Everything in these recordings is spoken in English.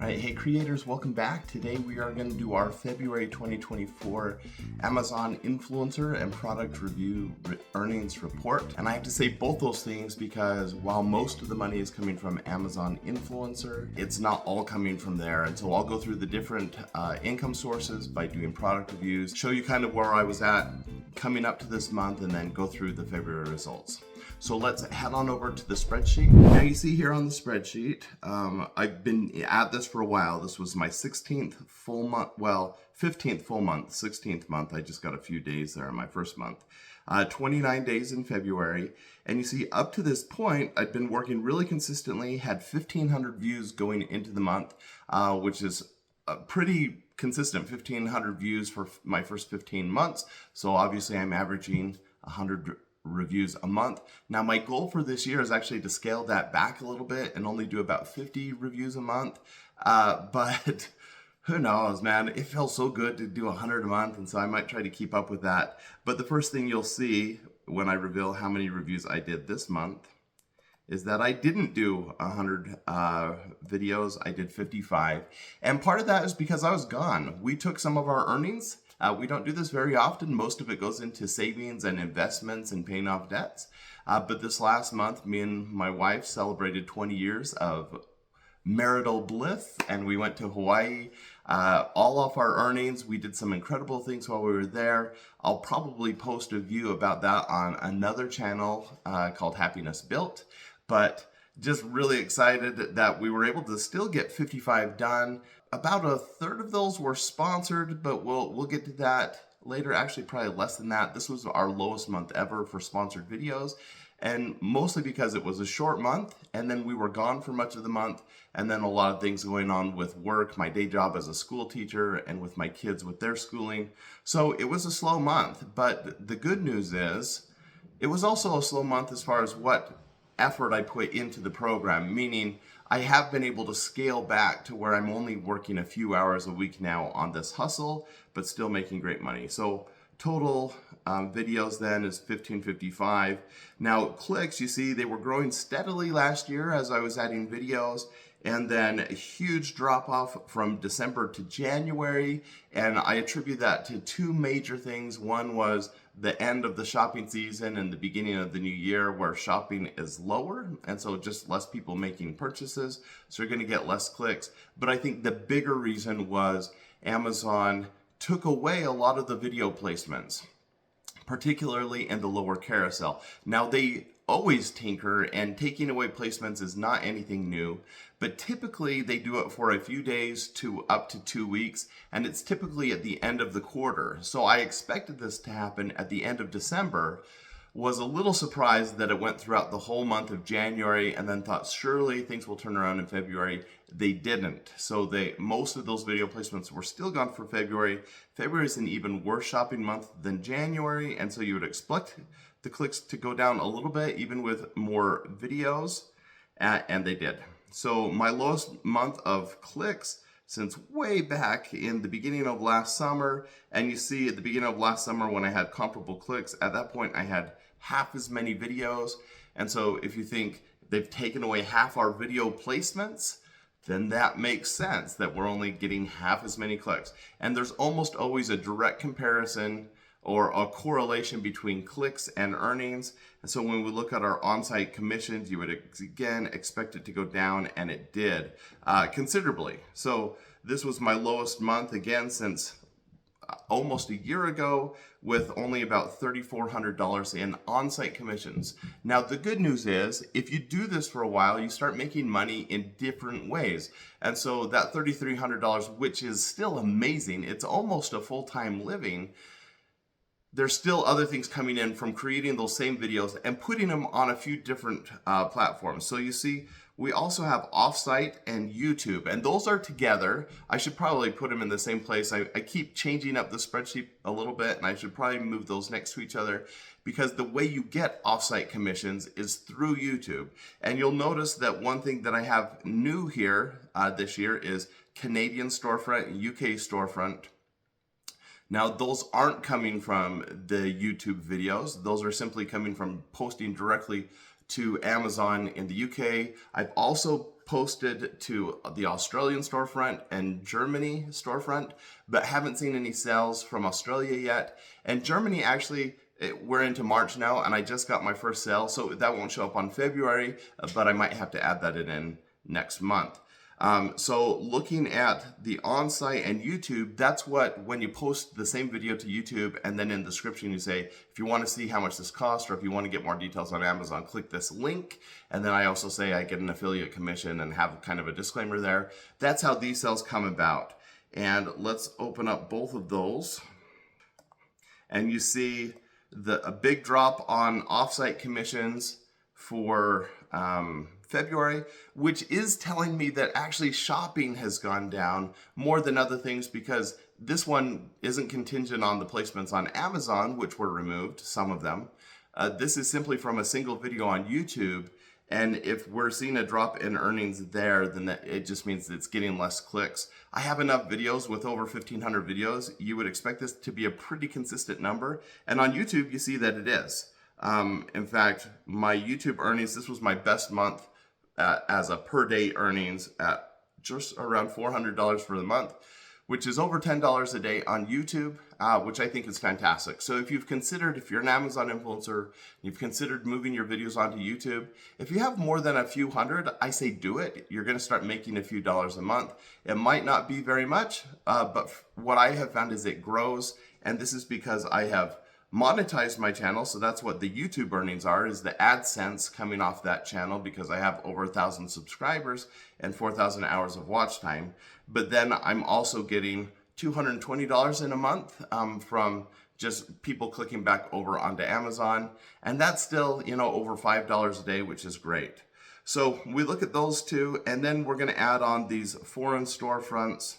Alright, hey creators, welcome back. Today we are going to do our February 2024 Amazon Influencer and Product Review Earnings Report. And I have to say both those things because while most of the money is coming from Amazon Influencer, it's not all coming from there. And so I'll go through the different income sources by doing product reviews, show you kind of where I was at coming up to this month, and then go through the February results. So let's head on over to the spreadsheet. Now you see here on the spreadsheet, I've been at this for a while. This was my 16th full month, well, 15th full month, 16th month. I just got a few days there in my first month. 29 days in February. And you see up to this point, I've been working really consistently, had 1,500 views going into the month, which is pretty consistent, 1,500 views for my first 15 months. So obviously I'm averaging 100 reviews a month. Now my goal for this year is actually to scale that back a little bit and only do about 50 reviews a month. But who knows, man, it feels so good to do 100 a month, and so I might try to keep up with that. But the first thing you'll see when I reveal how many reviews I did this month is that I didn't do 100 videos, I did 55. And part of that is because I was gone. We took some of our earnings. We don't do this very often. Most of it goes into savings and investments and paying off debts. But this last month, me and my wife celebrated 20 years of marital bliss, and we went to Hawaii. All off our earnings. We did some incredible things while we were there. I'll probably post a view about that on another channel called Happiness Built. But just really excited that we were able to still get 55 done. About a third of those were sponsored, but we'll get to that later. Actually, probably less than that. This was our lowest month ever for sponsored videos, and mostly because it was a short month, and then we were gone for much of the month, and then a lot of things going on with work, my day job as a school teacher, and with my kids with their schooling. So it was a slow month, but the good news is it was also a slow month as far as what effort I put into the program, meaning I have been able to scale back to where I'm only working a few hours a week now on this hustle, but still making great money. So total videos then is 1,555. Now clicks, you see they were growing steadily last year as I was adding videos, and then a huge drop off from December to January. And I attribute that to two major things. One was the end of the shopping season and the beginning of the new year, where shopping is lower, and so just less people making purchases, so you're going to get less clicks. But I think the bigger reason was Amazon took away a lot of the video placements, particularly in the lower carousel. Now they always tinker, and taking away placements is not anything new, but typically they do it for a few days to up to 2 weeks, and it's typically at the end of the quarter. So I expected this to happen at the end of December, was a little surprised that it went throughout the whole month of January, and then thought surely things will turn around in February. They didn't. So most of those video placements were still gone for February. February is an even worse shopping month than January, and so you would expect the clicks to go down a little bit, even with more videos, and they did. So my lowest month of clicks since way back in the beginning of last summer, and you see at the beginning of last summer when I had comparable clicks, at that point I had half as many videos. And so if you think they've taken away half our video placements, then that makes sense that we're only getting half as many clicks. And there's almost always a direct comparison or a correlation between clicks and earnings. And so when we look at our on-site commissions, you would again expect it to go down, and it did considerably. So this was my lowest month again since almost a year ago, with only about $3,400 in on-site commissions. Now the good news is, if you do this for a while, you start making money in different ways. And so that $3,300, which is still amazing, it's almost a full-time living, there's still other things coming in from creating those same videos and putting them on a few different platforms. So you see, we also have Offsite and YouTube, and those are together. I should probably put them in the same place. I keep changing up the spreadsheet a little bit, and I should probably move those next to each other, because the way you get offsite commissions is through YouTube. And you'll notice that one thing that I have new here this year is Canadian storefront, UK storefront. Now, those aren't coming from the YouTube videos. Those are simply coming from posting directly to Amazon in the UK. I've also posted to the Australian storefront and Germany storefront, but haven't seen any sales from Australia yet. And Germany, actually, we're into March now, and I just got my first sale, so that won't show up on February, but I might have to add that in next month. So looking at the on-site and YouTube, that's what, when you post the same video to YouTube and then in the description you say, if you want to see how much this costs or if you want to get more details on Amazon, click this link. And then I also say I get an affiliate commission and have kind of a disclaimer there. That's how these sales come about. And let's open up both of those. And you see a big drop on off-site commissions for February, which is telling me that actually shopping has gone down more than other things, because this one isn't contingent on the placements on Amazon, which were removed, some of them. This is simply from a single video on YouTube. And if we're seeing a drop in earnings there, then it just means that it's getting less clicks. I have enough videos with over 1,500 videos. You would expect this to be a pretty consistent number. And on YouTube, you see that it is. In fact, my YouTube earnings, this was my best month as a per day earnings at just around $400 for the month, which is over $10 a day on YouTube, which I think is fantastic. So if you're an Amazon influencer, you've considered moving your videos onto YouTube, if you have more than a few hundred, I say do it. You're gonna start making a few dollars a month. It might not be very much, but what I have found is it grows, and this is because I have monetize my channel. So that's what the YouTube earnings are, is the AdSense coming off that channel, because I have over 1,000 subscribers and 4,000 hours of watch time. But then I'm also getting $220 in a month from just people clicking back over onto Amazon. And that's still, over $5 a day, which is great. So we look at those two, and then we're going to add on these foreign storefronts.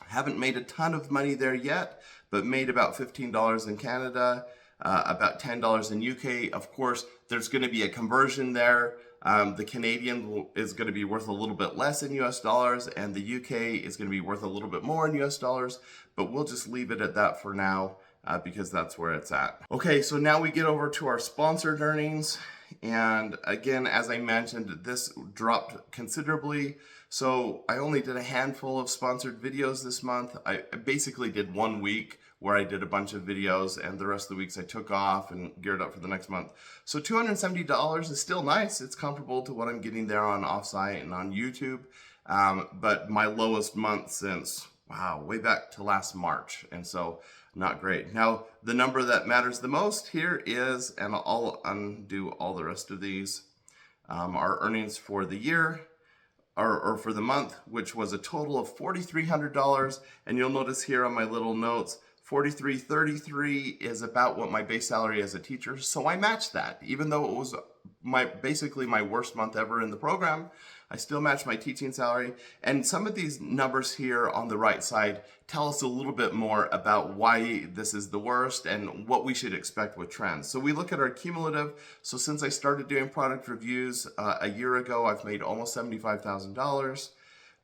Haven't made a ton of money there yet, but made about $15 in Canada, about $10 in UK. Of course, there's going to be a conversion there. The Canadian is going to be worth a little bit less in US dollars, and the UK is going to be worth a little bit more in US dollars, but we'll just leave it at that for now because that's where it's at. Okay, so now we get over to our sponsored earnings. And again, as I mentioned, this dropped considerably. So I only did a handful of sponsored videos this month. I basically did 1 week where I did a bunch of videos, and the rest of the weeks I took off and geared up for the next month. So $270 is still nice. It's comparable to what I'm getting there on Offsite and on YouTube. But my lowest month since, way back to last March. And so not great. Now, the number that matters the most here is, and I'll undo all the rest of these, our earnings for the year, or for the month, which was a total of $4,300. And you'll notice here on my little notes, $4,333 is about what my base salary as a teacher. So I matched that, even though it was basically my worst month ever in the program. I still matched my teaching salary. And some of these numbers here on the right side tell us a little bit more about why this is the worst and what we should expect with trends. So we look at our cumulative. So since I started doing product reviews a year ago, I've made almost $75,000.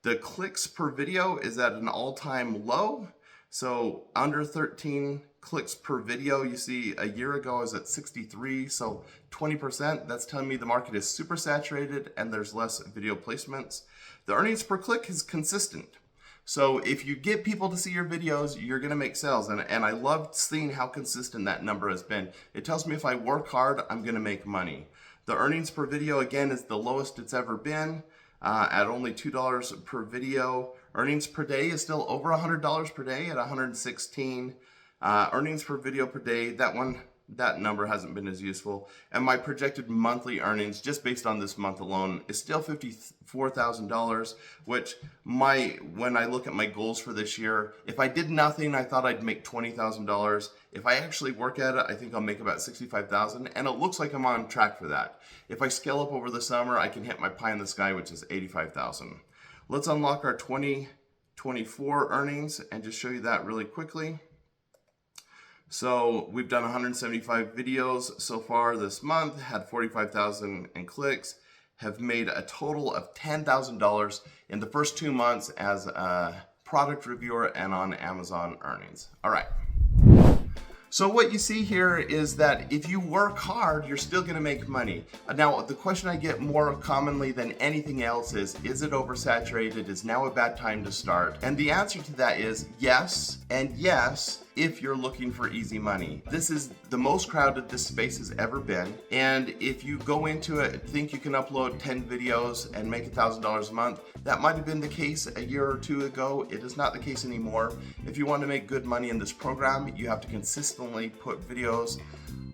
The clicks per video is at an all-time low. So under 13 clicks per video. You see a year ago I was at 63, so 20%. That's telling me the market is super saturated and there's less video placements. The earnings per click is consistent. So if you get people to see your videos, you're gonna make sales. And I love seeing how consistent that number has been. It tells me if I work hard, I'm gonna make money. The earnings per video, again, is the lowest it's ever been at only $2 per video. Earnings per day is still over $100 per day at 116. Earnings per video per day, that number hasn't been as useful. And my projected monthly earnings, just based on this month alone, is still $54,000, which when I look at my goals for this year, if I did nothing, I thought I'd make $20,000. If I actually work at it, I think I'll make about $65,000, and it looks like I'm on track for that. If I scale up over the summer, I can hit my pie in the sky, which is $85,000. Let's unlock our 2024 earnings and just show you that really quickly. So we've done 175 videos so far this month, had 45,000 in clicks, have made a total of $10,000 in the first 2 months as a product reviewer and on Amazon earnings. All right. So what you see here is that if you work hard, you're still going to make money. Now, the question I get more commonly than anything else is it oversaturated? Is now a bad time to start? And the answer to that is yes, and yes, if you're looking for easy money. This is the most crowded this space has ever been. And if you go into it, think you can upload 10 videos and make $1,000 a month, that might have been the case a year or two ago. It is not the case anymore. If you want to make good money in this program, you have to consistently put videos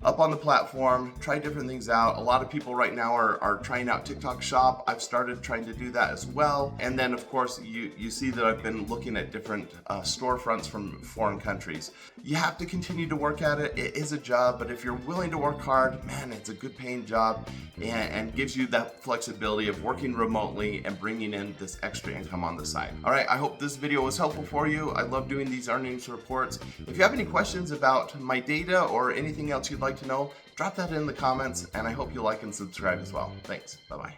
up on the platform, try different things out. A lot of people right now are trying out TikTok Shop. I've started trying to do that as well. And then of course, you see that I've been looking at different storefronts from foreign countries. You have to continue to work at it. It is a job, but if you're willing to work hard, man, it's a good paying job and gives you that flexibility of working remotely and bringing in this extra income on the side. All right, I hope this video was helpful for you. I love doing these earnings reports. If you have any questions about my data or anything else you'd like to know, drop that in the comments, and I hope you like and subscribe as well. Thanks. Bye-bye.